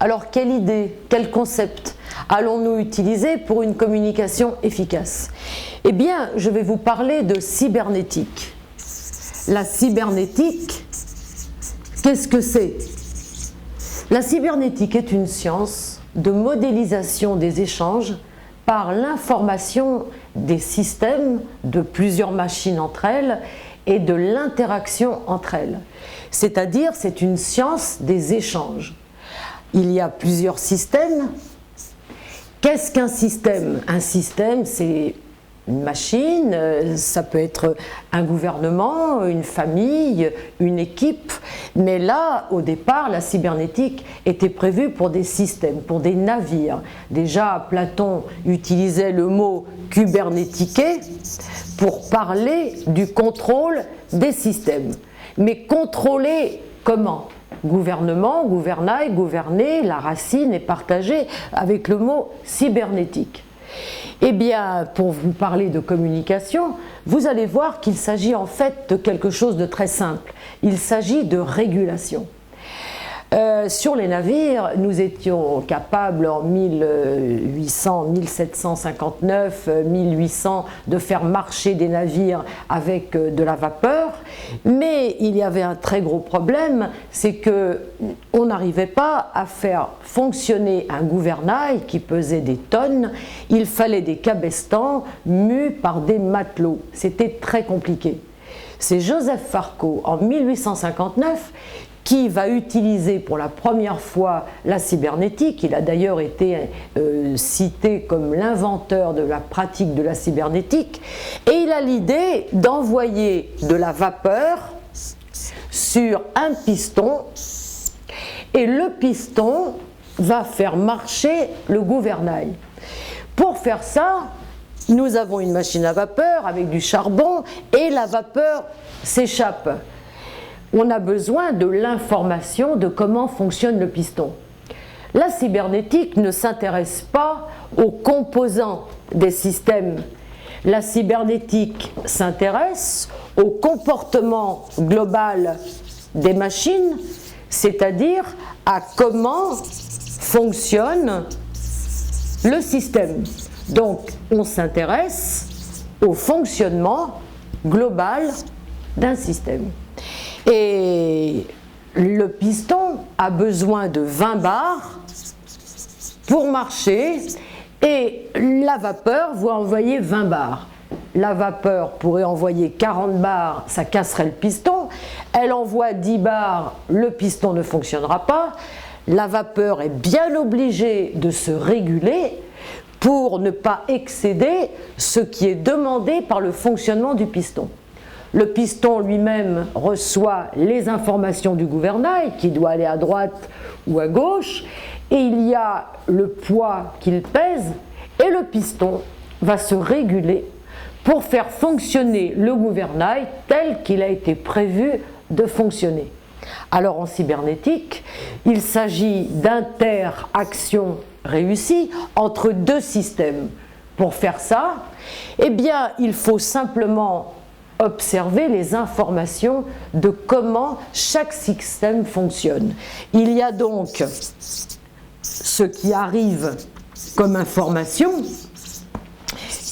Alors quelle idée, quel concept allons-nous utiliser pour une communication efficace? Eh bien, je vais vous parler de cybernétique. La cybernétique, qu'est-ce que c'est? La cybernétique est une science de modélisation des échanges par l'information des systèmes de plusieurs machines entre elles et de l'interaction entre elles. C'est-à-dire, c'est une science des échanges. Il y a plusieurs systèmes. Qu'est-ce qu'un système? Un système, c'est une machine, ça peut être un gouvernement, une famille, une équipe. Mais là, au départ, la cybernétique était prévue pour des systèmes, pour des navires. Déjà, Platon utilisait le mot « kubernétiquer » pour parler du contrôle des systèmes. Mais contrôler comment? Gouvernement, gouvernail, gouverner, la racine est partagée avec le mot cybernétique. Eh bien, pour vous parler de communication, vous allez voir qu'il s'agit en fait de quelque chose de très simple. Il s'agit de régulation. Sur les navires, nous étions capables en 1800, 1759, 1800 de faire marcher des navires avec de la vapeur, mais il y avait un très gros problème, c'est qu'on n'arrivait pas à faire fonctionner un gouvernail qui pesait des tonnes. Il fallait des cabestans mus par des matelots. C'était très compliqué. C'est Joseph Farragut en 1859 qui va utiliser pour la première fois la cybernétique. Il a d'ailleurs été cité comme l'inventeur de la pratique de la cybernétique, et il a l'idée d'envoyer de la vapeur sur un piston, et le piston va faire marcher le gouvernail. Pour faire ça, nous avons une machine à vapeur avec du charbon, et la vapeur s'échappe. On a besoin de l'information de comment fonctionne le piston. La cybernétique ne s'intéresse pas aux composants des systèmes. La cybernétique s'intéresse au comportement global des machines, c'est-à-dire à comment fonctionne le système. Donc, on s'intéresse au fonctionnement global d'un système. Et le piston a besoin de 20 bars pour marcher, et la vapeur va envoyer 20 bars. La vapeur pourrait envoyer 40 bars, ça casserait le piston. Elle envoie 10 bars, le piston ne fonctionnera pas. La vapeur est bien obligée de se réguler pour ne pas excéder ce qui est demandé par le fonctionnement du piston. Le piston lui-même reçoit les informations du gouvernail qui doit aller à droite ou à gauche, et il y a le poids qu'il pèse, et le piston va se réguler pour faire fonctionner le gouvernail tel qu'il a été prévu de fonctionner. Alors en cybernétique, il s'agit d'interactions réussies entre deux systèmes. Pour faire ça, eh bien, il faut simplement observer les informations de comment chaque système fonctionne. Il y a donc ce qui arrive comme information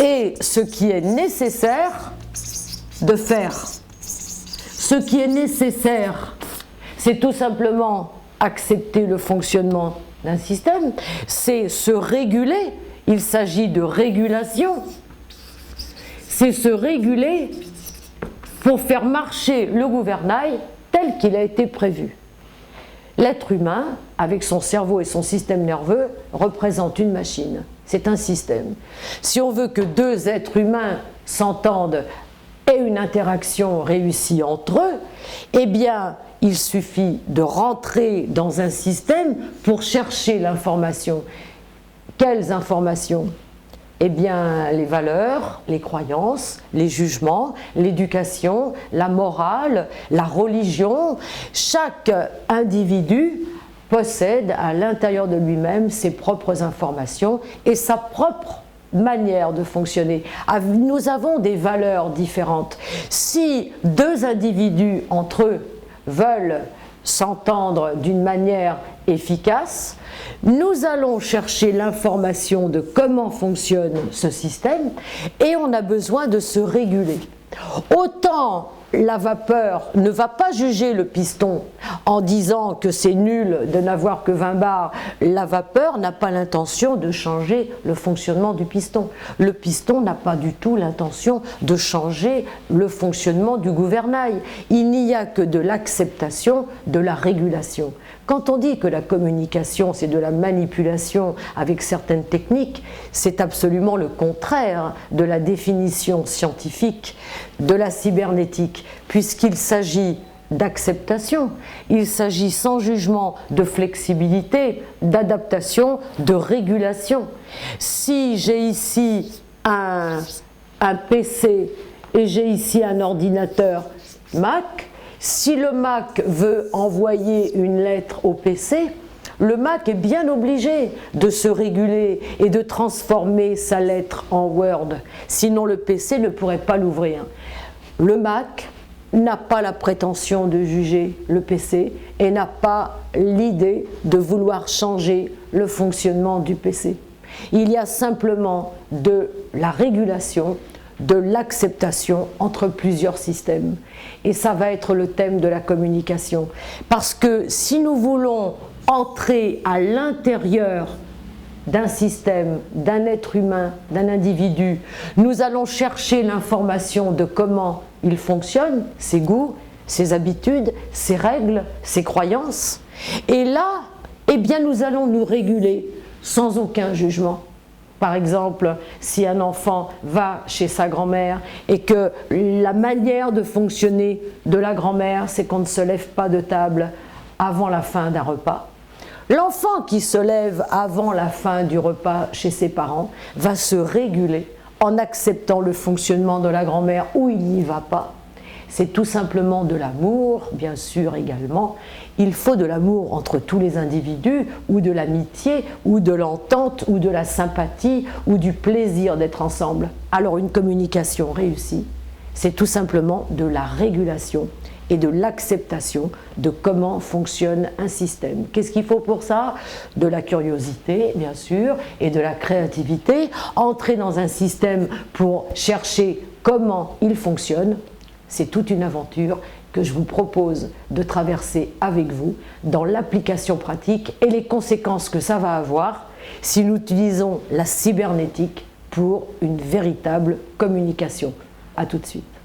et ce qui est nécessaire de faire. Ce qui est nécessaire, c'est tout simplement accepter le fonctionnement d'un système, c'est se réguler, il s'agit de régulation, c'est se réguler pour faire marcher le gouvernail tel qu'il a été prévu. L'être humain, avec son cerveau et son système nerveux, représente une machine. C'est un système. Si on veut que deux êtres humains s'entendent et une interaction réussie entre eux, eh bien, il suffit de rentrer dans un système pour chercher l'information. Quelles informations ? Eh bien, les valeurs, les croyances, les jugements, l'éducation, la morale, la religion. Chaque individu possède à l'intérieur de lui-même ses propres informations et sa propre manière de fonctionner. Nous avons des valeurs différentes. Si deux individus entre eux veulent s'entendre d'une manière efficace, nous allons chercher l'information de comment fonctionne ce système et on a besoin de se réguler. Autant la vapeur ne va pas juger le piston en disant que c'est nul de n'avoir que 20 bars, la vapeur n'a pas l'intention de changer le fonctionnement du piston. Le piston n'a pas du tout l'intention de changer le fonctionnement du gouvernail. Il n'y a que de l'acceptation, de la régulation. Quand on dit que la communication, c'est de la manipulation avec certaines techniques, c'est absolument le contraire de la définition scientifique de la cybernétique, puisqu'il s'agit d'acceptation, il s'agit sans jugement de flexibilité, d'adaptation, de régulation. Si j'ai ici un PC et j'ai ici un ordinateur Mac, si le Mac veut envoyer une lettre au PC, le Mac est bien obligé de se réguler et de transformer sa lettre en Word, sinon le PC ne pourrait pas l'ouvrir. Le Mac n'a pas la prétention de juger le PC et n'a pas l'idée de vouloir changer le fonctionnement du PC. Il y a simplement de la régulation, de l'acceptation entre plusieurs systèmes. Et ça va être le thème de la communication. Parce que si nous voulons entrer à l'intérieur d'un système, d'un être humain, d'un individu, nous allons chercher l'information de comment il fonctionne, ses goûts, ses habitudes, ses règles, ses croyances. Et là, eh bien, nous allons nous réguler sans aucun jugement. Par exemple, si un enfant va chez sa grand-mère et que la manière de fonctionner de la grand-mère, c'est qu'on ne se lève pas de table avant la fin d'un repas, l'enfant qui se lève avant la fin du repas chez ses parents va se réguler en acceptant le fonctionnement de la grand-mère ou il n'y va pas. C'est tout simplement de l'amour, bien sûr également. Il faut de l'amour entre tous les individus, ou de l'amitié, ou de l'entente, ou de la sympathie, ou du plaisir d'être ensemble. Alors une communication réussie, c'est tout simplement de la régulation et de l'acceptation de comment fonctionne un système. Qu'est-ce qu'il faut pour ça? De la curiosité, bien sûr, et de la créativité. Entrer dans un système pour chercher comment il fonctionne, c'est toute une aventure que je vous propose de traverser avec vous dans l'application pratique et les conséquences que ça va avoir si nous utilisons la cybernétique pour une véritable communication. À tout de suite.